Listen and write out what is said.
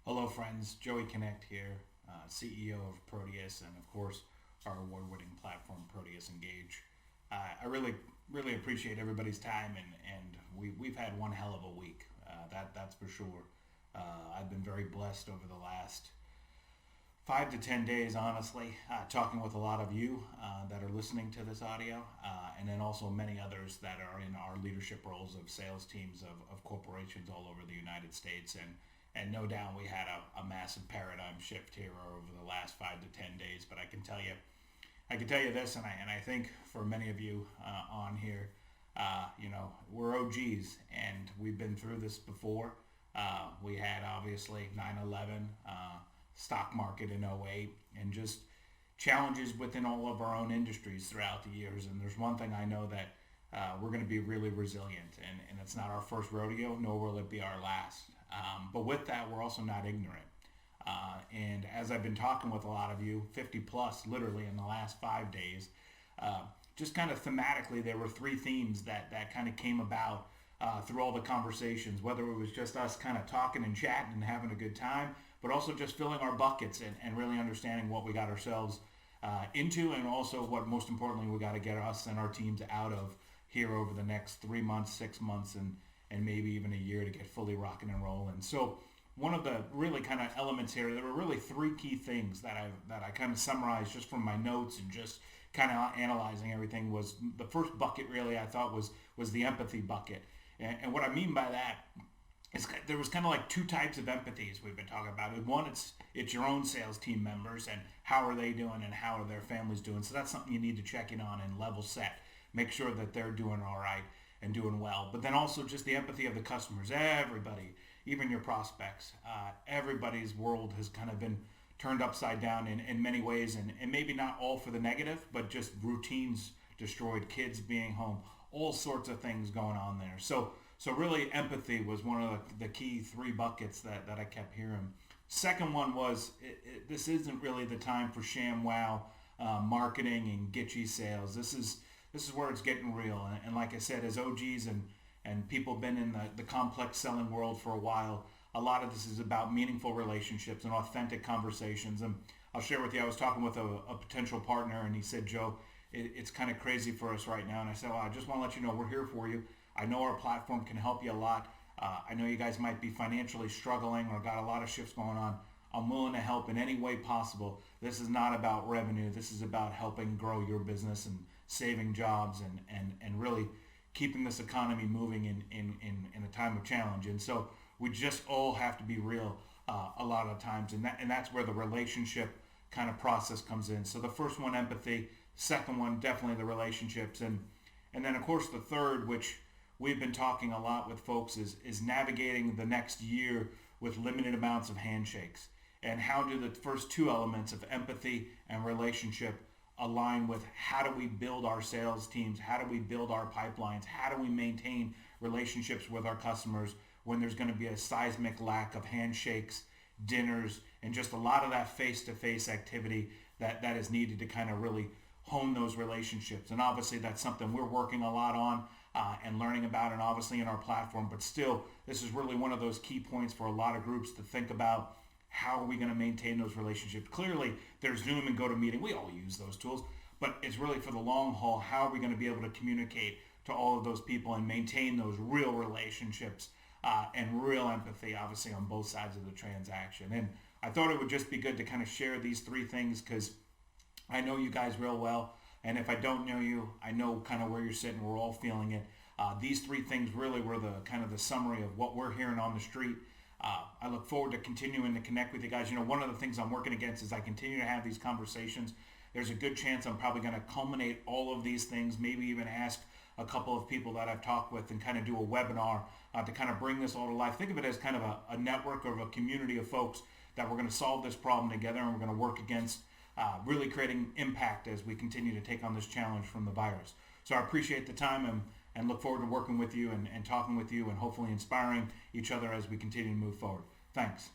Hello, friends. Joey Knecht here, CEO of Proteus, and of course, our award-winning platform, Proteus Engage. I really appreciate everybody's time, and we've had one hell of a week. That's for sure. I've been very blessed over the last 5 to 10 days, honestly, talking with a lot of you that are listening to this audio, and then also many others that are in our leadership roles of sales teams of corporations all over the United States. And no doubt we had a massive paradigm shift here over the last 5 to 10 days. But I can tell you this, and I think for many of you on here, we're OGs, and we've been through this before. We had obviously 9/11, stock market in '08, and just challenges within all of our own industries throughout the years. And there's one thing I know that we're going to be really resilient, and it's not our first rodeo, nor will it be our last. But with that, we're also not ignorant. And as I've been talking with a lot of you, 50 plus literally in the last 5 days, just kind of thematically, there were three themes that kind of came about through all the conversations, whether it was just us kind of talking and chatting and having a good time, but also just filling our buckets and really understanding what we got ourselves into, and also what most importantly we got to get us and our teams out of here over the next 3 months, 6 months, and maybe even a year to get fully rocking and rolling. So one of the really kind of elements here, there were really three key things that I kind of summarized just from my notes and just kind of analyzing everything. Was the first bucket really I thought was the empathy bucket. And what I mean by that is there was kind of like two types of empathies we've been talking about. One, it's your own sales team members and how are they doing and how are their families doing. So that's something you need to check in on and level set. Make sure that they're doing all right and doing well. But then also just the empathy of the customers, everybody, even your prospects. Everybody's world has kind of been turned upside down in many ways, and maybe not all for the negative, but just routines destroyed, kids being home, all sorts of things going on there. So really empathy was one of the key three buckets that I kept hearing. Second one was this isn't really the time for sham wow marketing and gitchy sales. This is where it's getting real. And like I said, as OGs and people been in the complex selling world for a while, a lot of this is about meaningful relationships and authentic conversations. And I'll share with you, I was talking with a potential partner, and he said, Joe, it's kind of crazy for us right now. And I said, well, I just want to let you know we're here for you. I know our platform can help you a lot. I know you guys might be financially struggling or got a lot of shifts going on. I'm willing to help in any way possible. This is not about revenue. This is about helping grow your business and saving jobs and really keeping this economy moving in a time of challenge. And so we just all have to be real a lot of times. And that's where the relationship kind of process comes in. So the first one, empathy. Second one, definitely the relationships. And then, of course, the third, which we've been talking a lot with folks, is navigating the next year with limited amounts of handshakes. And how do the first two elements of empathy and relationship align with how do we build our sales teams? How do we build our pipelines? How do we maintain relationships with our customers when there's going to be a seismic lack of handshakes, dinners, and just a lot of that face-to-face activity that is needed to kind of really hone those relationships. And obviously that's something we're working a lot on and learning about, and obviously in our platform. But still, this is really one of those key points for a lot of groups to think about. How are we going to maintain those relationships? Clearly, there's Zoom and GoToMeeting. We all use those tools, but it's really for the long haul. How are we going to be able to communicate to all of those people and maintain those real relationships and real empathy, obviously, on both sides of the transaction? And I thought it would just be good to kind of share these three things because I know you guys real well. And if I don't know you, I know kind of where you're sitting. We're all feeling it. These three things really were the kind of the summary of what we're hearing on the street. I look forward to continuing to connect with you guys. One of the things I'm working against is I continue to have these conversations. There's a good chance I'm probably going to culminate all of these things, maybe even ask a couple of people that I've talked with and kind of do a webinar to kind of bring this all to life. Think of it as kind of a network or a community of folks that we're going to solve this problem together, and we're going to work against really creating impact as we continue to take on this challenge from the virus. So I appreciate the time and look forward to working with you and talking with you and hopefully inspiring each other as we continue to move forward. Thanks.